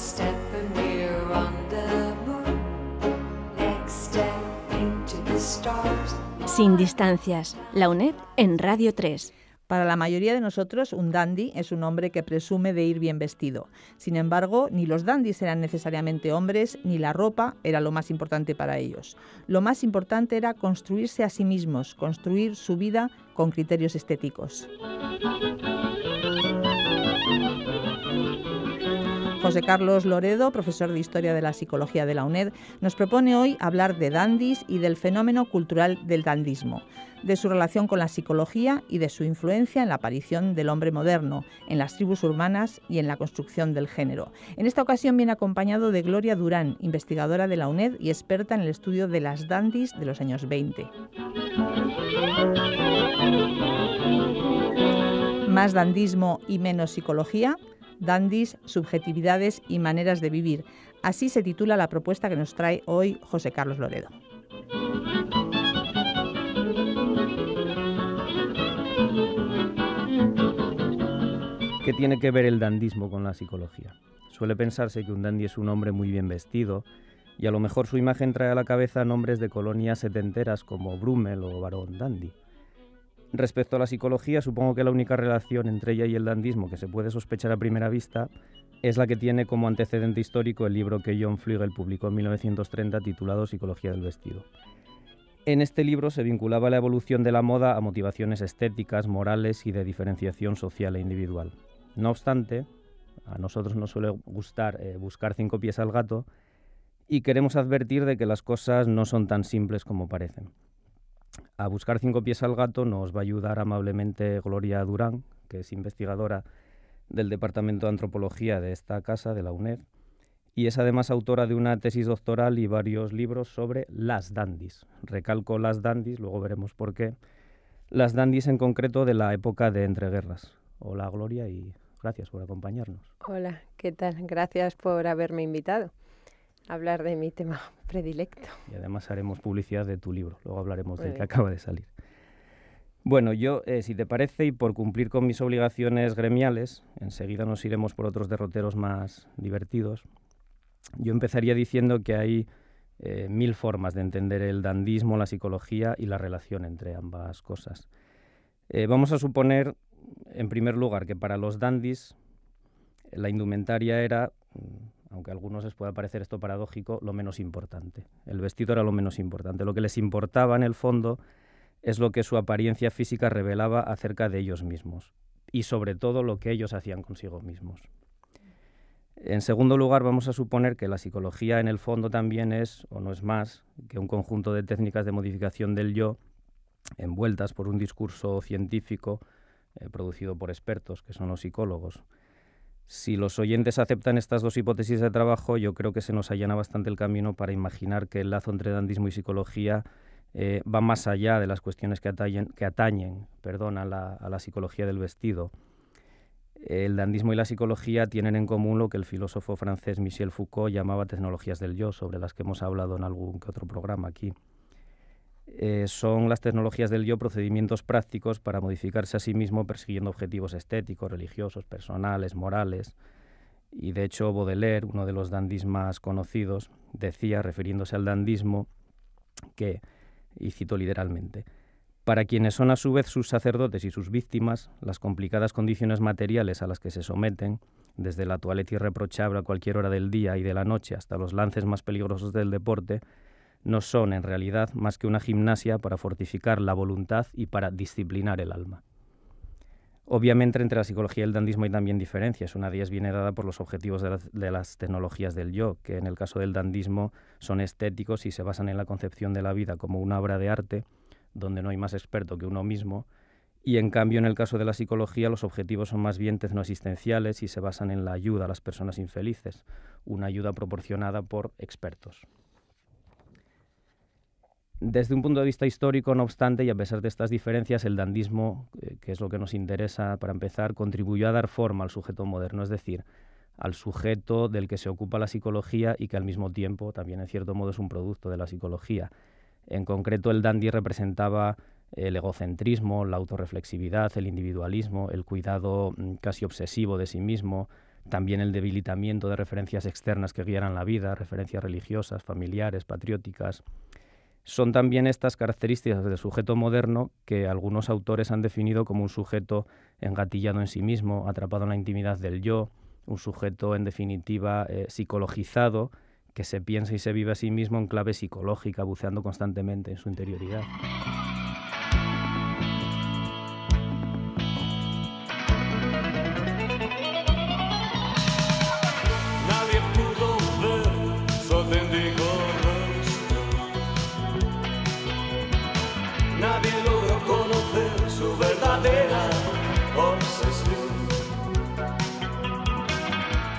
step and we're on the moon. Next step into the stars. Sin distancias, la UNED en Radio 3. Para la mayoría de nosotros, un dandy es un hombre que presume de ir bien vestido. Sin embargo, ni los dandys eran necesariamente hombres, ni la ropa era lo más importante para ellos. Lo más importante era construirse a sí mismos, construir su vida con criterios estéticos. José Carlos Loredo, profesor de Historia de la Psicología de la UNED, nos propone hoy hablar de dandys y del fenómeno cultural del dandismo, de su relación con la psicología y de su influencia en la aparición del hombre moderno, en las tribus urbanas y en la construcción del género. En esta ocasión viene acompañado de Gloria Durán, investigadora de la UNED y experta en el estudio de las dandys de los años 20. Más dandismo y menos psicología. Dandys, subjetividades y maneras de vivir. Así se titula la propuesta que nos trae hoy José Carlos Loredo. ¿Qué tiene que ver el dandismo con la psicología? Suele pensarse que un dandy es un hombre muy bien vestido y a lo mejor su imagen trae a la cabeza nombres de colonias setenteras como Brummel o Barón Dandy. Respecto a la psicología, supongo que la única relación entre ella y el dandismo que se puede sospechar a primera vista es la que tiene como antecedente histórico el libro que John Fliegel publicó en 1930 titulado Psicología del vestido. En este libro se vinculaba la evolución de la moda a motivaciones estéticas, morales y de diferenciación social e individual. No obstante, a nosotros nos suele gustar buscar 5 pies al gato y queremos advertir de que las cosas no son tan simples como parecen. A buscar 5 pies al gato nos va a ayudar amablemente Gloria Durán, que es investigadora del Departamento de Antropología de esta casa, de la UNED, y es además autora de una tesis doctoral y varios libros sobre las dandys. Recalco las dandys, luego veremos por qué. Las dandys en concreto de la época de entreguerras. Hola Gloria y gracias por acompañarnos. Hola, ¿qué tal? Gracias por haberme invitado a hablar de mi tema predilecto. Y además haremos publicidad de tu libro, luego hablaremos del que acaba de salir. Bueno, yo, si te parece, y por cumplir con mis obligaciones gremiales, enseguida nos iremos por otros derroteros más divertidos, yo empezaría diciendo que hay 1000 formas de entender el dandismo, la psicología y la relación entre ambas cosas. Vamos a suponer, en primer lugar, que para los dandys la indumentaria era, aunque a algunos les pueda parecer esto paradójico, lo menos importante. El vestido era lo menos importante. Lo que les importaba, en el fondo, es lo que su apariencia física revelaba acerca de ellos mismos y, sobre todo, lo que ellos hacían consigo mismos. En segundo lugar, vamos a suponer que la psicología, en el fondo, también es, o no es más, que un conjunto de técnicas de modificación del yo envueltas por un discurso científico producido por expertos, que son los psicólogos. Si los oyentes aceptan estas dos hipótesis de trabajo, yo creo que se nos allana bastante el camino para imaginar que el lazo entre dandismo y psicología va más allá de las cuestiones que atañen a la psicología del vestido. El dandismo y la psicología tienen en común lo que el filósofo francés Michel Foucault llamaba tecnologías del yo, sobre las que hemos hablado en algún que otro programa aquí. Son las tecnologías del yo procedimientos prácticos para modificarse a sí mismo persiguiendo objetivos estéticos, religiosos, personales, morales. Y de hecho Baudelaire, uno de los dandys más conocidos, decía, refiriéndose al dandismo, que, y cito literalmente, para quienes son a su vez sus sacerdotes y sus víctimas, las complicadas condiciones materiales a las que se someten, desde la toilette irreprochable a cualquier hora del día y de la noche hasta los lances más peligrosos del deporte, no son en realidad más que una gimnasia para fortificar la voluntad y para disciplinar el alma. Obviamente entre la psicología y el dandismo hay también diferencias. Una de ellas viene dada por los objetivos de las tecnologías del yo, que en el caso del dandismo son estéticos y se basan en la concepción de la vida como una obra de arte, donde no hay más experto que uno mismo, y en cambio en el caso de la psicología los objetivos son más bien tecnoasistenciales y se basan en la ayuda a las personas infelices, una ayuda proporcionada por expertos. Desde un punto de vista histórico, no obstante, y a pesar de estas diferencias, el dandismo, que es lo que nos interesa para empezar, contribuyó a dar forma al sujeto moderno, es decir, al sujeto del que se ocupa la psicología y que al mismo tiempo también en cierto modo es un producto de la psicología. En concreto, el dandy representaba el egocentrismo, la autorreflexividad, el individualismo, el cuidado casi obsesivo de sí mismo, también el debilitamiento de referencias externas que guiaran la vida, referencias religiosas, familiares, patrióticas. Son también estas características del sujeto moderno que algunos autores han definido como un sujeto engatillado en sí mismo, atrapado en la intimidad del yo, un sujeto, en definitiva, psicologizado, que se piensa y se vive a sí mismo en clave psicológica, buceando constantemente en su interioridad. Nadie pudo ver su auténtico rostro. Nadie logró conocer su verdadera obsesión.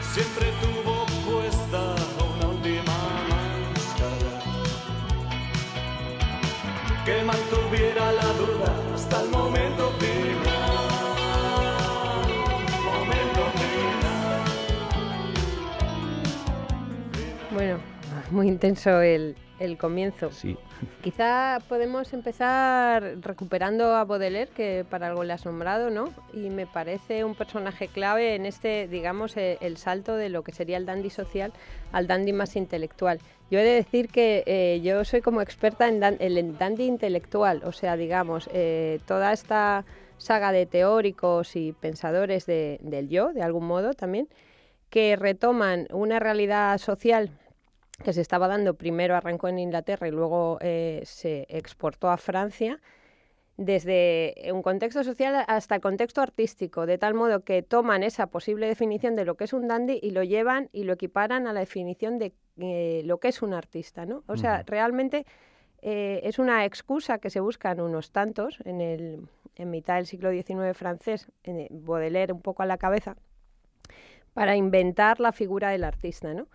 Siempre tuvo puesta una última máscara que mantuviera la duda hasta el momento final. Momento final. Bueno, muy intenso el comienzo. Sí. Quizá podemos empezar recuperando a Baudelaire, que para algo le has nombrado, ¿no? Y me parece un personaje clave en este, digamos, el salto de lo que sería el dandy social al dandy más intelectual. Yo he de decir que yo soy como experta en el dandy intelectual, o sea, digamos, toda esta saga de teóricos y pensadores del yo, de algún modo también, que retoman una realidad social que se estaba dando, primero arrancó en Inglaterra y luego se exportó a Francia, desde un contexto social hasta el contexto artístico, de tal modo que toman esa posible definición de lo que es un dandy y lo llevan y lo equiparan a la definición de lo que es un artista, ¿no? O sea, realmente es una excusa que se buscan unos tantos en mitad del siglo XIX francés, Baudelaire un poco a la cabeza, para inventar la figura del artista, ¿no?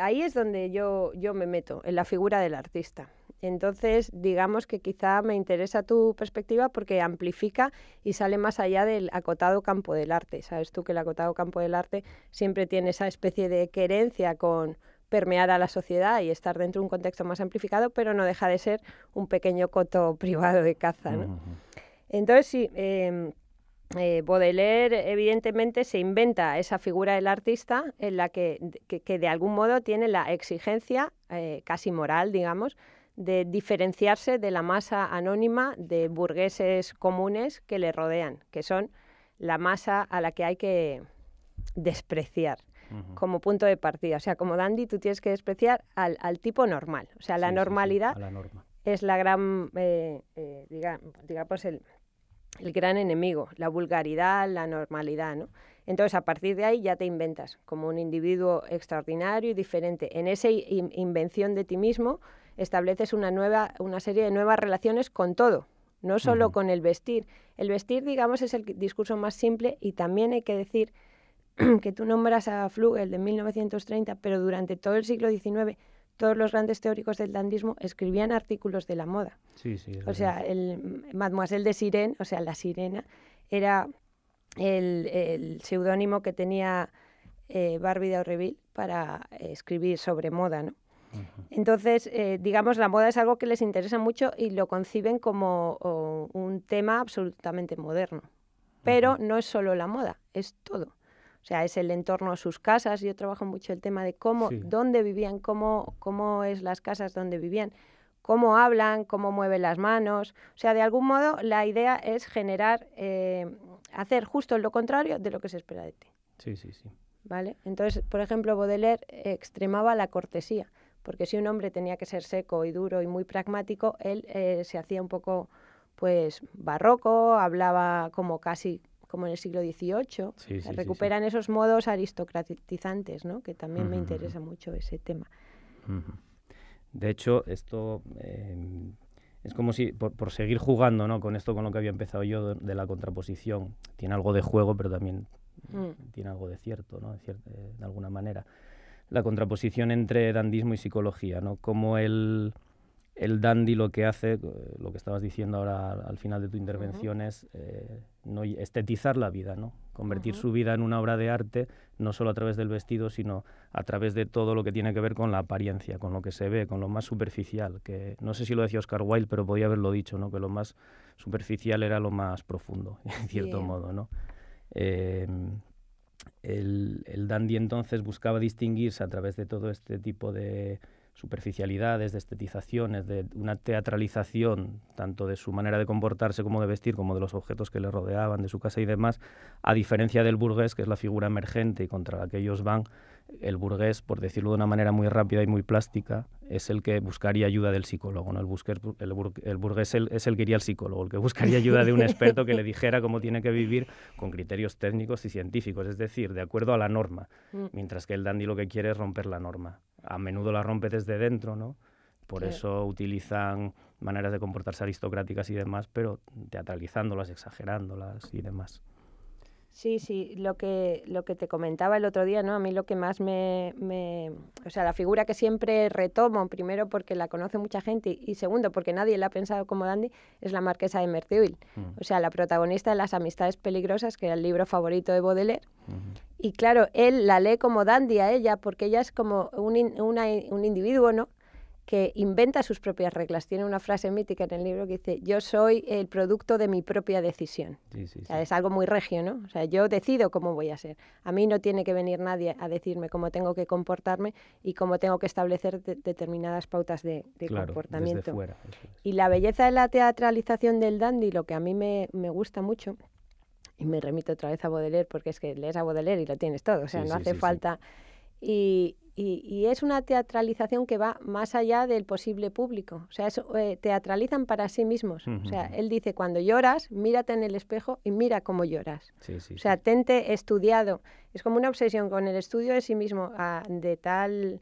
Ahí es donde yo me meto, en la figura del artista. Entonces, digamos que quizá me interesa tu perspectiva porque amplifica y sale más allá del acotado campo del arte. Sabes tú que el acotado campo del arte siempre tiene esa especie de querencia con permear a la sociedad y estar dentro de un contexto más amplificado, pero no deja de ser un pequeño coto privado de caza, ¿no? Entonces, sí, Baudelaire evidentemente se inventa esa figura del artista en la que de algún modo tiene la exigencia casi moral, digamos, de diferenciarse de la masa anónima de burgueses comunes que le rodean, que son la masa a la que hay que despreciar como punto de partida. O sea, como dandy tú tienes que despreciar al tipo normal. O sea, la normalidad a la norma. Es la gran, digamos, el gran enemigo, la vulgaridad, la normalidad, ¿no? Entonces, a partir de ahí ya te inventas como un individuo extraordinario y diferente. En esa invención de ti mismo estableces una serie de nuevas relaciones con todo, no solo con el vestir. El vestir, digamos, es el discurso más simple y también hay que decir que tú nombras a Flügel de 1930, pero durante todo el siglo XIX todos los grandes teóricos del dandismo escribían artículos de la moda. Sí, o sea, el Mademoiselle de Sirène, o sea, la sirena, era el seudónimo que tenía Barbie d'Aurevilly para escribir sobre moda, ¿no? Entonces, digamos, la moda es algo que les interesa mucho y lo conciben como un tema absolutamente moderno. Pero no es solo la moda, es todo. O sea, es el entorno a sus casas. Yo trabajo mucho el tema de cómo, dónde vivían, cómo es las casas donde vivían, cómo hablan, cómo mueven las manos. O sea, de algún modo la idea es generar, hacer justo lo contrario de lo que se espera de ti. Sí. ¿Vale? Entonces, por ejemplo, Baudelaire extremaba la cortesía, porque si un hombre tenía que ser seco y duro y muy pragmático, él se hacía un poco, pues, barroco, hablaba como casi como en el siglo XVIII, recuperan esos modos aristocratizantes, ¿no? Que también me interesa mucho ese tema. De hecho, esto es como si, por seguir jugando, ¿no? Con esto, con lo que había empezado yo de la contraposición, tiene algo de juego, pero también tiene algo de cierto, ¿no? De alguna manera. La contraposición entre dandismo y psicología, ¿no? Como el dandy lo que hace, lo que estabas diciendo ahora al final de tu intervención, es no estetizar la vida, ¿no? Convertir su vida en una obra de arte, no solo a través del vestido, sino a través de todo lo que tiene que ver con la apariencia, con lo que se ve, con lo más superficial, que no sé si lo decía Oscar Wilde, pero podía haberlo dicho, ¿no? Que lo más superficial era lo más profundo, en cierto modo, ¿no? El dandy entonces buscaba distinguirse a través de todo este tipo de superficialidades, de estetizaciones, de una teatralización tanto de su manera de comportarse como de vestir, como de los objetos que le rodeaban, de su casa y demás, a diferencia del burgués, que es la figura emergente y contra la que ellos van. El burgués, por decirlo de una manera muy rápida y muy plástica, es el que buscaría ayuda del psicólogo, ¿no? El burgués es el que iría al psicólogo, el que buscaría ayuda de un experto que le dijera cómo tiene que vivir con criterios técnicos y científicos, es decir, de acuerdo a la norma, mientras que el dandy lo que quiere es romper la norma. A menudo la rompe desde dentro, ¿no? Por eso utilizan maneras de comportarse aristocráticas y demás, pero teatralizándolas, exagerándolas y demás. Sí, lo que te comentaba el otro día, ¿no? A mí lo que más o sea, la figura que siempre retomo, primero porque la conoce mucha gente y segundo porque nadie la ha pensado como dandy, es la marquesa de Merteuil. O sea, la protagonista de Las amistades peligrosas, que era el libro favorito de Baudelaire. Y claro, él la lee como dandy a ella porque ella es como un individuo, ¿no?, que inventa sus propias reglas. Tiene una frase mítica en el libro que dice: yo soy el producto de mi propia decisión. O sea, es algo muy regio, ¿no? O sea, yo decido cómo voy a ser. A mí no tiene que venir nadie a decirme cómo tengo que comportarme y cómo tengo que establecer determinadas pautas de comportamiento. Desde fuera, y la belleza de la teatralización del dandy, lo que a mí me gusta mucho, y me remito otra vez a Baudelaire, porque es que lees a Baudelaire y lo tienes todo, o sea, no hace falta... Y es una teatralización que va más allá del posible público. O sea, teatralizan para sí mismos. O sea, él dice, cuando lloras, mírate en el espejo y mira cómo lloras. O sea, tente estudiado. Es como una obsesión con el estudio de sí mismo de tal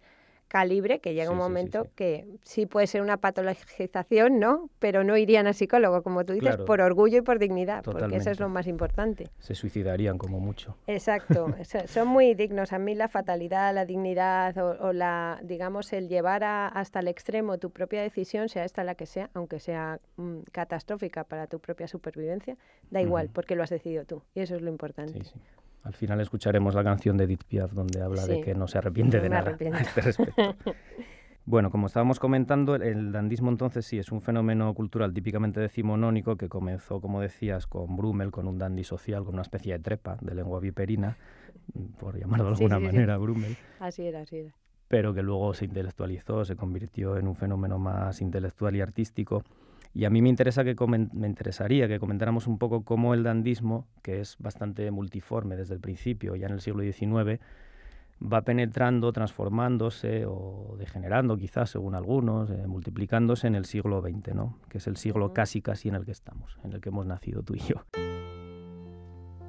calibre que llega un momento que sí puede ser una patologización, ¿no? Pero no irían al psicólogo, como tú dices, por orgullo y por dignidad, porque eso es lo más importante. Se suicidarían como mucho. Exacto, son muy dignos. A mí la fatalidad, la dignidad o la, digamos, el llevar hasta el extremo tu propia decisión, sea esta la que sea, aunque sea catastrófica para tu propia supervivencia, da igual, porque lo has decidido tú, y eso es lo importante. Sí. Al final escucharemos la canción de Edith Piaf donde habla de que no se arrepiente de nada a este respecto. Bueno, como estábamos comentando, el dandismo entonces sí es un fenómeno cultural típicamente decimonónico que comenzó, como decías, con Brummel, con un dandy social, con una especie de trepa de lengua viperina, por llamarlo de alguna manera, Brummel. Así era. Pero que luego se intelectualizó, se convirtió en un fenómeno más intelectual y artístico. Y a mí me interesaría que comentáramos un poco cómo el dandismo, que es bastante multiforme desde el principio, ya en el siglo XIX, va penetrando, transformándose o degenerando quizás, según algunos, multiplicándose en el siglo XX, ¿no? Que es el siglo casi en el que estamos, en el que hemos nacido tú y yo.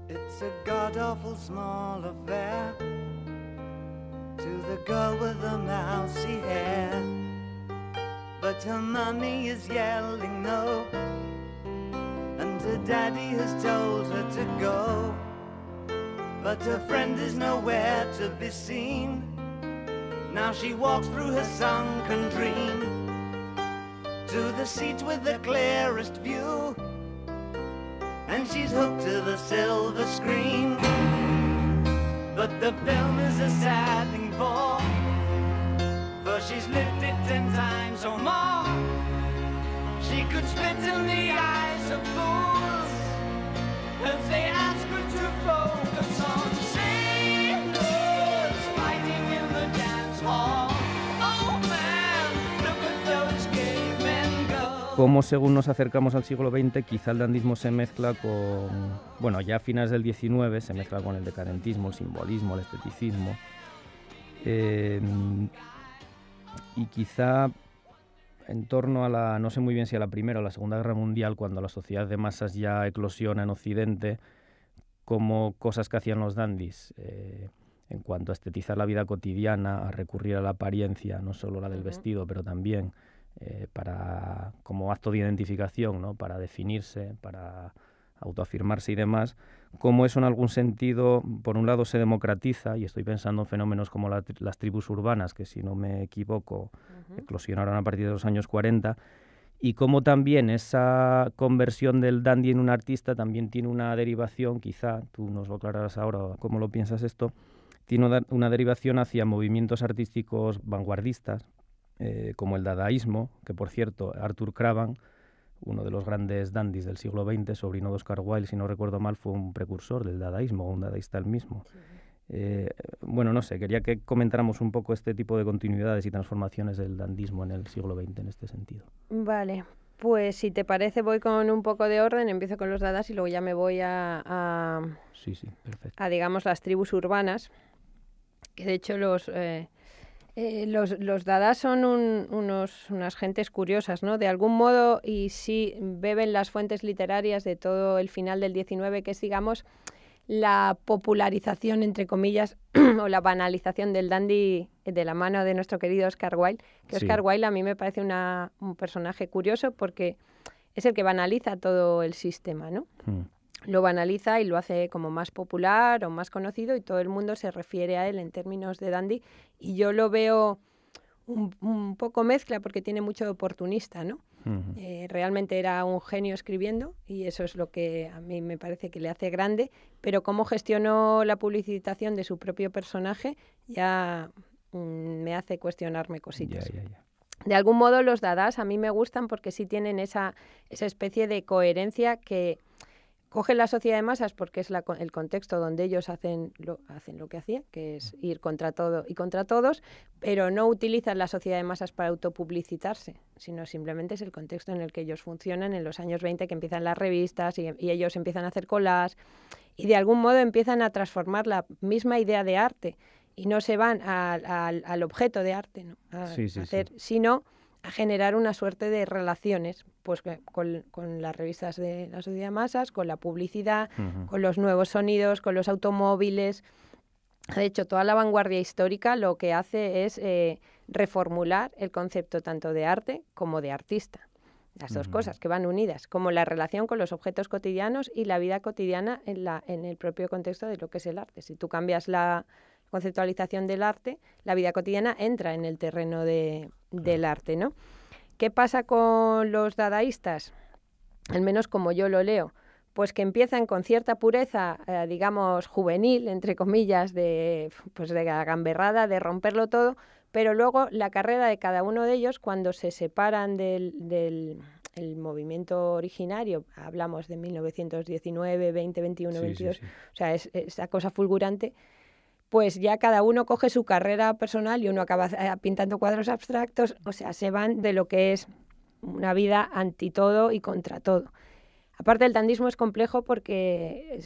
It's a god-awful small affair to the girl with the mousy hair, but her mommy is yelling no, and her daddy has told her to go, but her friend is nowhere to be seen. Now she walks through her sunken dream to the seat with the clearest view, and she's hooked to the silver screen. But the film is a sad thing for she's lived it 10 times or more. She could spit in the eyes of fools if they ask her to focus on sailors fighting in the dance hall. Oh man, look at those cavemen go. Como según nos acercamos al siglo XX, quizá el dandismo se mezcla con... Bueno, ya a finales del XIX se mezcla con el decadentismo, el simbolismo, el esteticismo. Y quizá en torno a la, no sé muy bien si a la Primera o la Segunda Guerra Mundial, cuando la sociedad de masas ya eclosiona en Occidente, como cosas que hacían los dandis en cuanto a estetizar la vida cotidiana, a recurrir a la apariencia, no solo la del vestido, pero también como acto de identificación, ¿no? Para definirse, para autoafirmarse y demás, cómo eso en algún sentido, por un lado, se democratiza, y estoy pensando en fenómenos como las tribus urbanas, que si no me equivoco, eclosionaron a partir de los años 40, y cómo también esa conversión del dandy en un artista también tiene una derivación, quizá, tú nos lo aclararás ahora cómo lo piensas esto, tiene una derivación hacia movimientos artísticos vanguardistas, como el dadaísmo, que por cierto, Arthur Cravan uno de los grandes dandis del siglo XX, sobrino de Oscar Wilde, si no recuerdo mal, fue un precursor del dadaísmo, un dadaísta él mismo. Bueno, no sé, quería que comentáramos un poco este tipo de continuidades y transformaciones del dandismo en el siglo XX en este sentido. Vale, pues si te parece voy con un poco de orden, empiezo con los dadas y luego ya me voy Sí, perfecto. a digamos, las tribus urbanas, que de hecho los dadas son unas gentes curiosas, ¿no? De algún modo, y sí beben las fuentes literarias de todo el final del XIX, que es, digamos, la popularización, entre comillas, o la banalización del dandy de la mano de nuestro querido Oscar Wilde. Que Sí. Oscar Wilde a mí me parece un personaje curioso porque es el que banaliza todo el sistema, ¿no? Lo banaliza y lo hace como más popular o más conocido y todo el mundo se refiere a él en términos de dandy. Y yo lo veo un poco mezcla porque tiene mucho de oportunista, ¿no? Realmente era un genio escribiendo y eso es lo que a mí me parece que le hace grande, pero cómo gestionó la publicitación de su propio personaje ya me hace cuestionarme cositas. Ya. De algún modo los dadas a mí me gustan porque sí tienen esa especie de coherencia que cogen la sociedad de masas porque es el contexto donde ellos hacen lo que hacían, que es ir contra todo y contra todos, pero no utilizan la sociedad de masas para autopublicitarse, sino simplemente es el contexto en el que ellos funcionan en los años 20, que empiezan las revistas y ellos empiezan a hacer collages y de algún modo empiezan a transformar la misma idea de arte y no se van al objeto de arte, ¿no? Sino a generar una suerte de relaciones pues con las revistas de la sociedad de masas, con la publicidad, con los nuevos sonidos, con los automóviles. De hecho, toda la vanguardia histórica lo que hace es reformular el concepto tanto de arte como de artista. Las dos cosas que van unidas, como la relación con los objetos cotidianos y la vida cotidiana en el propio contexto de lo que es el arte. Si tú cambias la conceptualización del arte, la vida cotidiana entra en el terreno del arte, ¿no? ¿Qué pasa con los dadaístas? Al menos como yo lo leo, pues que empiezan con cierta pureza, digamos, juvenil, entre comillas, de la gamberrada, de romperlo todo, pero luego la carrera de cada uno de ellos, cuando se separan del movimiento originario, hablamos de 1919, 20, 21, 22, sí. O sea, es esa cosa fulgurante, pues ya cada uno coge su carrera personal y uno acaba pintando cuadros abstractos, o sea, se van de lo que es una vida anti todo y contra todo. Aparte, el dandismo es complejo porque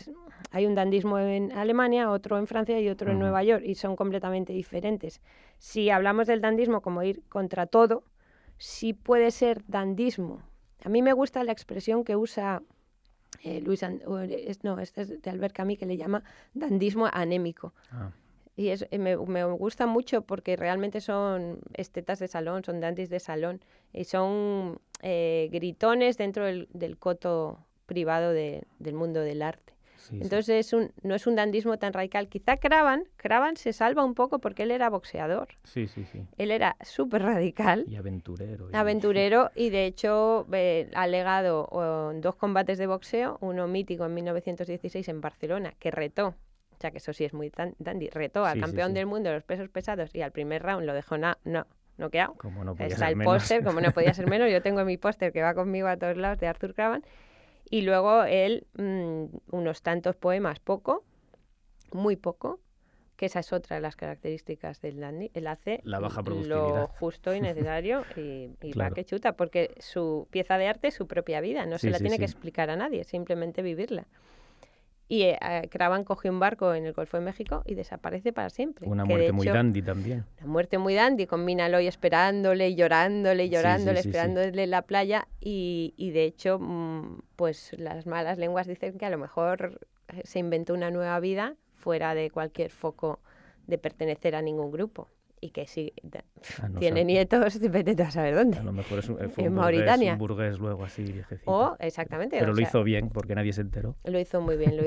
hay un dandismo en Alemania, otro en Francia y otro en Nueva York, y son completamente diferentes. Si hablamos del dandismo como ir contra todo, sí puede ser dandismo. A mí me gusta la expresión que usa este es de Albert Camus, que le llama dandismo anémico. Y me gusta mucho porque realmente son estetas de salón, son dandis de salón y son gritones dentro del coto privado del mundo del arte. Sí, entonces sí. No es un dandismo tan radical. Quizá Cravan se salva un poco porque él era boxeador. Sí. Él era súper radical. Y aventurero. Y de hecho ha legado 2 combates de boxeo, uno mítico en 1916 en Barcelona, que retó, o sea que eso sí es muy dandy, retó al campeón del mundo de los pesos pesados y al primer round lo dejó noqueado. Como no podía Está ser el menos. póster, como no podía ser menos. Yo tengo mi póster que va conmigo a todos lados de Arthur Cravan. Y luego él, unos tantos poemas, muy poco, que esa es otra de las características del dandy. Él hace la baja productividad, lo justo y necesario y claro. Va que chuta, porque su pieza de arte es su propia vida, no se la tiene que explicar a nadie, simplemente vivirla. Y Cravan cogió un barco en el Golfo de México y desaparece para siempre. Una muerte muy dandy también. Una muerte muy dandy, con Mina Loy esperándole y llorándole, esperándole en la playa. Y de hecho, pues las malas lenguas dicen que a lo mejor se inventó una nueva vida fuera de cualquier foco de pertenecer a ningún grupo. Y que sí, tiene nietos, vete a saber dónde. A lo mejor fue en Mauritania. Un burgués luego así, viejecito. Oh, exactamente. Pero lo hizo bien, porque nadie se enteró. Lo hizo muy bien,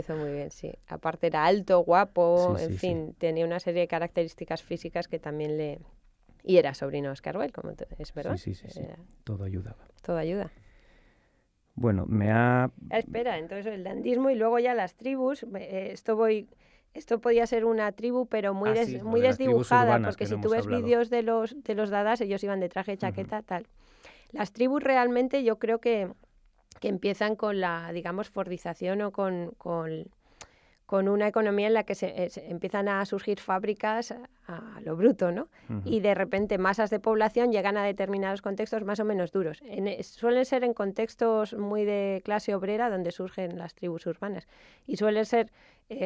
sí. Aparte era alto, guapo, en fin, tenía una serie de características físicas que también Y era sobrino de Oscar Wilde, como es verdad. Sí. Todo ayudaba. Todo ayuda. Bueno, Espera, entonces el dandismo y luego ya las tribus, Esto podía ser una tribu, pero muy desdibujada, porque si tú ves vídeos de los dadas, ellos iban de traje, chaqueta, tal. Las tribus realmente yo creo que que empiezan con la, digamos, fordización o con una economía en la que se empiezan a surgir fábricas a lo bruto, ¿no? Y de repente masas de población llegan a determinados contextos más o menos duros. Suelen ser en contextos muy de clase obrera donde surgen las tribus urbanas. Y suelen ser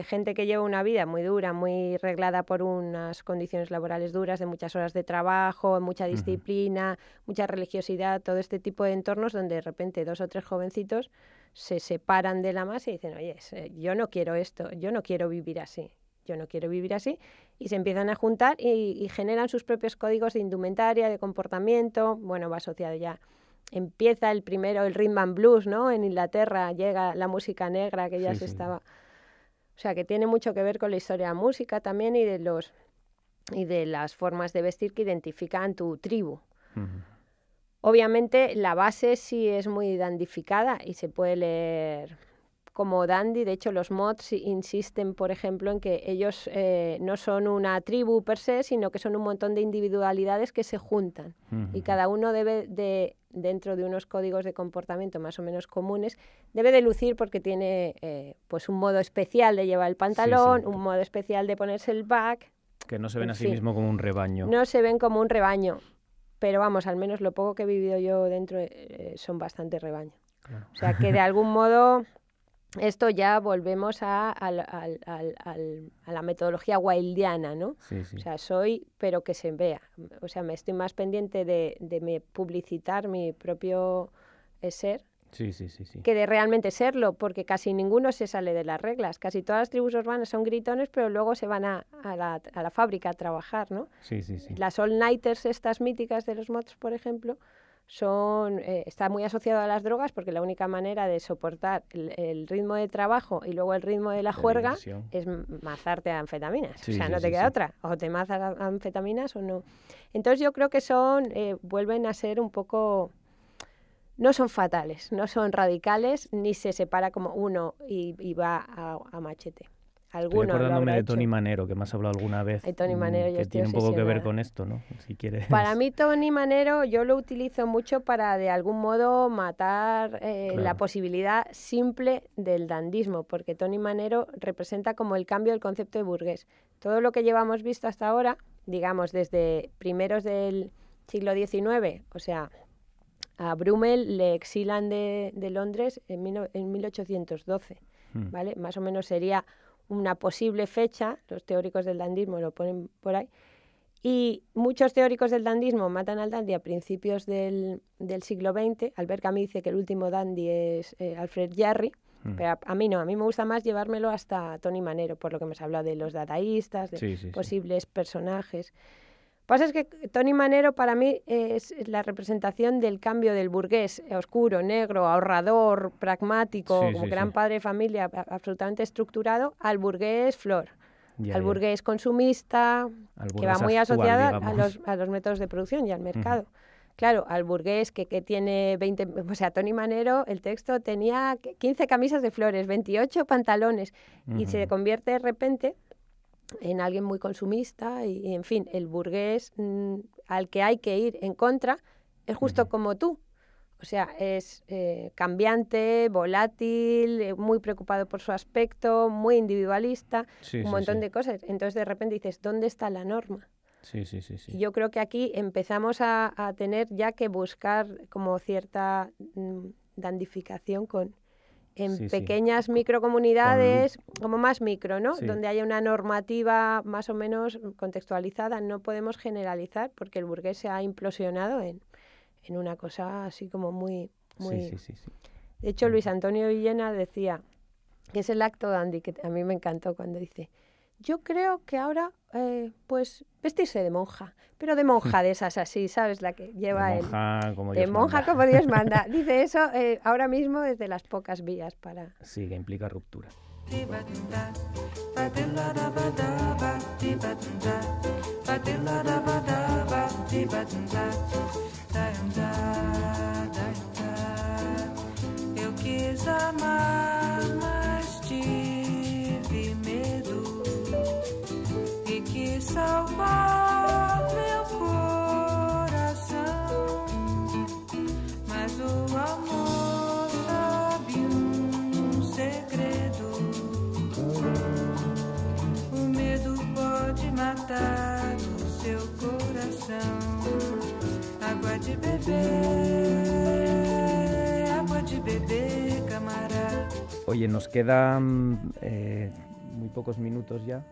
gente que lleva una vida muy dura, muy reglada por unas condiciones laborales duras, de muchas horas de trabajo, mucha disciplina, mucha religiosidad, todo este tipo de entornos donde de repente 2 o 3 jovencitos se separan de la masa y dicen, oye, yo no quiero esto, yo no quiero vivir así, yo no quiero vivir así, y se empiezan a juntar y generan sus propios códigos de indumentaria, de comportamiento. Bueno, va asociado ya. Empieza el rhythm and blues, ¿no? En Inglaterra llega la música negra que ya estaba... O sea, que tiene mucho que ver con la historia de la música también y de las formas de vestir que identifican tu tribu. Obviamente la base sí es muy dandificada y se puede leer como dandy. De hecho, los mods insisten, por ejemplo, en que ellos no son una tribu per se, sino que son un montón de individualidades que se juntan. Y cada uno debe de, dentro de unos códigos de comportamiento más o menos comunes, debe de lucir porque tiene pues un modo especial de llevar el pantalón, un modo especial de ponerse el back. Que no se ven a sí mismo como un rebaño. No se ven como un rebaño. Pero vamos, al menos lo poco que he vivido yo dentro son bastante rebaño. Claro. O sea que de algún modo esto ya volvemos a la metodología wildiana, ¿no? O sea, soy, pero que se vea. O sea, me estoy más pendiente de publicitar mi propio ser que de realmente serlo, porque casi ninguno se sale de las reglas. Casi todas las tribus urbanas son gritones, pero luego se van a la fábrica a trabajar, ¿no? Las all-nighters estas míticas de los mods, por ejemplo, está muy asociado a las drogas, porque la única manera de soportar el ritmo de trabajo y luego el ritmo de la juerga es mazarte a anfetaminas. O sea, no te queda otra. O te mazas a anfetaminas o no. Entonces yo creo que vuelven a ser un poco... No son fatales, no son radicales, ni se separa como uno y va a machete. Estoy acordándome de Tony Manero, que me has hablado alguna vez, Tony Manero, que tiene un poco que ver con esto, ¿no? Si quieres. Para mí Tony Manero yo lo utilizo mucho para de algún modo matar la posibilidad simple del dandismo, porque Tony Manero representa como el cambio del concepto de burgués. Todo lo que llevamos visto hasta ahora, digamos desde primeros del siglo XIX, o sea... A Brummel le exilan de Londres en 1812, ¿vale? Más o menos sería una posible fecha, los teóricos del dandismo lo ponen por ahí, y muchos teóricos del dandismo matan al dandy a principios del siglo XX. Albert Camus dice que el último dandy es Alfred Jarry, pero a mí no, a mí me gusta más llevármelo hasta Tony Manero, por lo que hemos hablado de los dadaístas, de posibles personajes. Lo que pasa es que Tony Manero para mí es la representación del cambio del burgués oscuro, negro, ahorrador, pragmático, como gran padre de familia, absolutamente estructurado, al burgués flor, al burgués consumista, que va muy asociado a los métodos de producción y al mercado. Claro, al burgués que tiene 20... O sea, Tony Manero, el texto tenía 15 camisas de flores, 28 pantalones, y se convierte de repente... en alguien muy consumista y en fin, el burgués al que hay que ir en contra es justo como tú. O sea, es cambiante, volátil, muy preocupado por su aspecto, muy individualista, un montón de cosas. Entonces de repente dices, ¿dónde está la norma? Y yo creo que aquí empezamos a tener ya que buscar como cierta dandificación en pequeñas microcomunidades, como más micro, ¿no? Donde haya una normativa más o menos contextualizada. No podemos generalizar porque el burgués se ha implosionado en una cosa así como muy... De hecho, Luis Antonio Villena decía que es el acto dandy, que a mí me encantó cuando dice... Yo creo que ahora, pues, vestirse de monja, pero de monja de esas así, ¿sabes? La que lleva de monja, como Dios manda. Monja como Dios manda. Dice eso ahora mismo es de las pocas vías para... Sí, que implica ruptura. Eu quis amar, mas tive medo e quis salvar meu coração, mas o amor du bébé, agua du bébé, camarada. Oye, nos quedan muy pocos minutos ya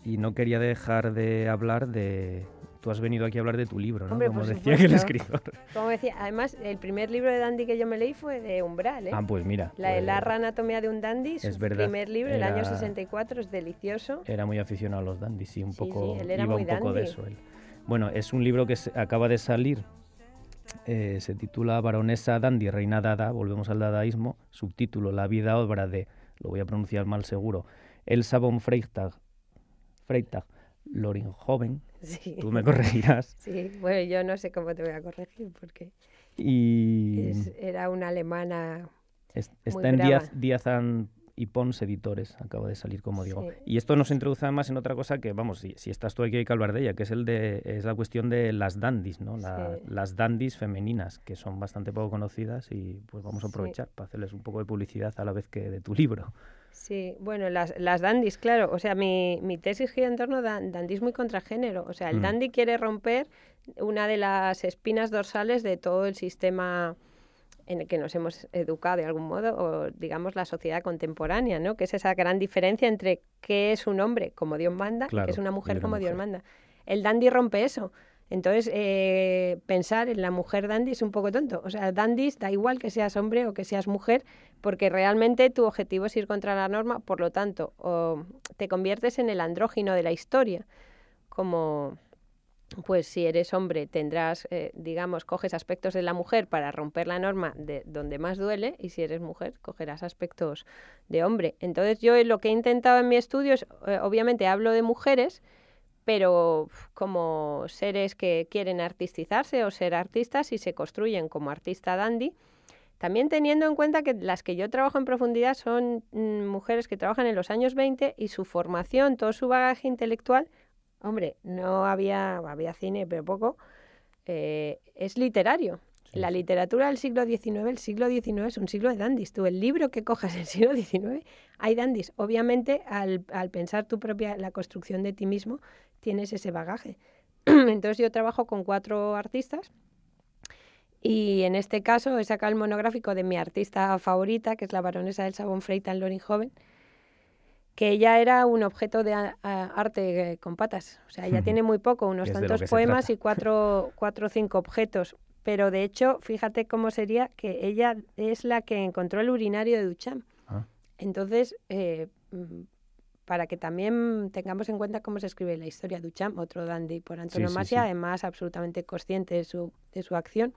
y no quería dejar de hablar de... Tú has venido aquí a hablar de tu libro, ¿no? Hombre, como por decía aquel escritor. Como decía, además, el primer libro de dandy que yo me leí fue de Umbral, ¿eh? Ah, pues mira. La Elarra anatomía de un dandy, su primer libro, el año 64, es delicioso. Era muy aficionado a los dandys, sí, un poco, él era iba muy un poco dandy. de eso él. Bueno, es un libro que acaba de salir, se titula Baronesa Dandy, Reina Dada, volvemos al dadaísmo, subtítulo La vida obra de, lo voy a pronunciar mal seguro, Elsa von Freytag Loringhoven, Sí. tú me corregirás. Sí, bueno, yo no sé cómo te voy a corregir porque Y era una alemana está muy en brava. Díaz y Pons Editores, acaba de salir, como digo. Sí. Y esto nos introduce además en otra cosa que, vamos, si estás tú aquí hay que hablar de ella, que es la cuestión de las dandys, ¿no? Sí. Las dandys femeninas, que son bastante poco conocidas y pues vamos a Sí. aprovechar para hacerles un poco de publicidad a la vez que de tu libro. Sí, bueno, las dandys, claro. O sea, mi tesis gira en torno a dandismo y contragénero. O sea, el dandy quiere romper una de las espinas dorsales de todo el sistema en el que nos hemos educado de algún modo, o digamos la sociedad contemporánea, ¿no? Que es esa gran diferencia entre qué es un hombre como Dios manda y qué es una mujer como Dios manda. El dandy rompe eso. Entonces, pensar en la mujer dandy es un poco tonto. O sea, dandys da igual que seas hombre o que seas mujer, porque realmente tu objetivo es ir contra la norma, por lo tanto, o te conviertes en el andrógino de la historia, como... Pues si eres hombre tendrás, digamos, coges aspectos de la mujer para romper la norma de donde más duele, y si eres mujer cogerás aspectos de hombre. Entonces yo lo que he intentado en mi estudio es, obviamente hablo de mujeres, pero como seres que quieren artistizarse o ser artistas y se construyen como artista dandy, también teniendo en cuenta que las que yo trabajo en profundidad son mujeres que trabajan en los años 20 y su formación, todo su bagaje intelectual, hombre, no había cine, pero poco, es literario. Sí, La sí. literatura del siglo XIX, el siglo XIX es un siglo de dandys. Tú, el libro que cojas del siglo XIX, hay dandys. Obviamente, al pensar la construcción de ti mismo, tienes ese bagaje. Entonces yo trabajo con 4 artistas y en este caso he sacado el monográfico de mi artista favorita, que es la baronesa Elsa von Freytag Loringhoven, que ella era un objeto de arte con patas. O sea, ella tiene muy poco, unos tantos poemas y 4 o 5 objetos. Pero de hecho, fíjate cómo sería que ella es la que encontró el urinario de Duchamp. Ah. Entonces, para que también tengamos en cuenta cómo se escribe la historia de Duchamp, otro dandy por antonomasia, sí. además absolutamente consciente de su acción.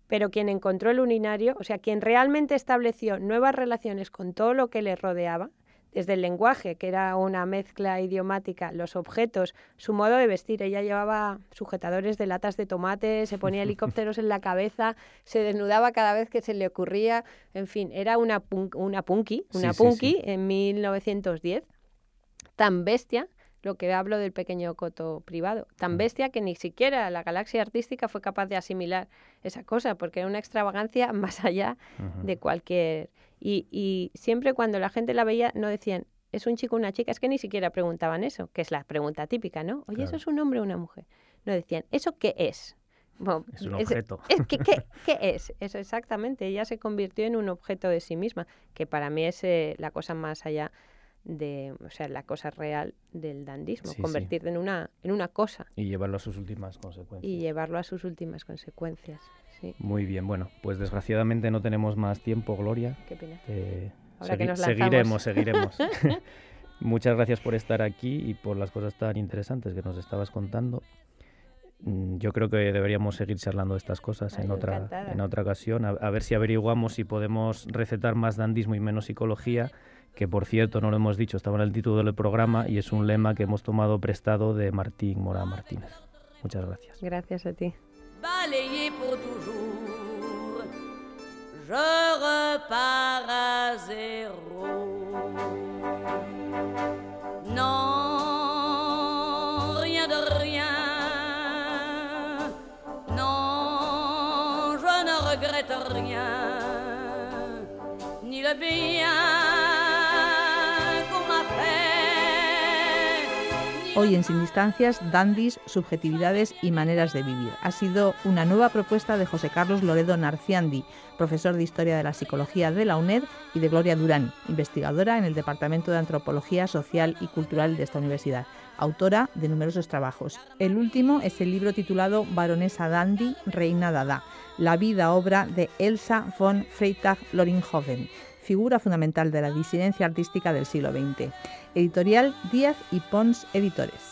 Pero quien encontró el urinario, o sea, quien realmente estableció nuevas relaciones con todo lo que le rodeaba, desde el lenguaje, que era una mezcla idiomática, los objetos, su modo de vestir. Ella llevaba sujetadores de latas de tomate, se ponía helicópteros en la cabeza, se desnudaba cada vez que se le ocurría. En fin, era una punky en 1910, tan bestia, lo que hablo del pequeño coto privado, tan bestia que ni siquiera la galaxia artística fue capaz de asimilar esa cosa, porque era una extravagancia más allá de cualquier... Y siempre cuando la gente la veía no decían, ¿es un chico o una chica? Es que ni siquiera preguntaban eso, que es la pregunta típica, ¿no? Oye, Claro. ¿eso es un hombre o una mujer? No decían, ¿eso qué es? Bueno, Es un objeto. ¿Qué es? Eso exactamente. Ella se convirtió en un objeto de sí misma, que para mí es la cosa más allá de, o sea, la cosa real del dandismo, Sí, convertirte en una cosa Y llevarlo a sus últimas consecuencias. y llevarlo a sus últimas consecuencias. Sí. Muy bien, bueno, pues desgraciadamente no tenemos más tiempo, Gloria. ¿Qué opinas? Ahora que nos lanzamos. Seguiremos. Muchas gracias por estar aquí y por las cosas tan interesantes que nos estabas contando. Yo creo que deberíamos seguir charlando de estas cosas en otra ocasión, a ver si averiguamos si podemos recetar más dandismo y menos psicología, que por cierto, no lo hemos dicho, estaba en el título del programa y es un lema que hemos tomado prestado de Martín Mora Martínez. Muchas gracias. Gracias a ti. Balayé pour toujours, je repars à zéro. Non, rien de rien. Non, je ne regrette rien, ni le bien qu'on m'a fait, ni Hoy en Sin Distancias, dandis, subjetividades y maneras de vivir. Ha sido una nueva propuesta de José Carlos Loredo Narciandi, profesor de Historia de la Psicología de la UNED, y de Gloria Durán, investigadora en el Departamento de Antropología Social y Cultural de esta universidad, autora de numerosos trabajos. El último es el libro titulado Baronesa Dandy, Reina Dada, la vida-obra de Elsa von Freytag-Loringhoven, figura fundamental de la disidencia artística del siglo XX. Editorial Díaz y Pons Editores.